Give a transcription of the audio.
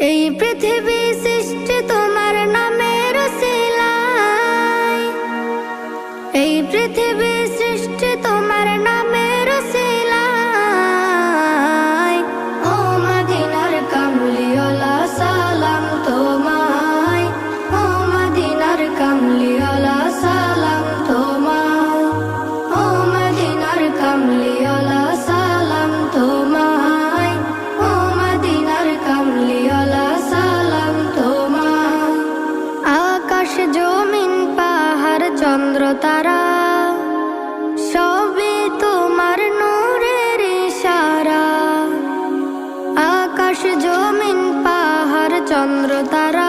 এই পৃথিবী সৃষ্টি তোমার নামের উসিলায়, এই পৃথিবী সৃষ্টি তোমার নামের উসিলায়। ও মদিনার কামলিওয়ালা সালাম তোমায়, ও মদিনার কামলিওয়ালা সালাম তোমায়, ও মদিনার কামলিওয়ালা সালাম তোমায়, ও মদিনার কামলিওয়ালা সালাম তোমায়। আকাশ জমিন পাহাড় চন্দ্র তারা সবই তোমার নূরের ইশারা। আকাশ জমিন পাহাড় চন্দ্র তারা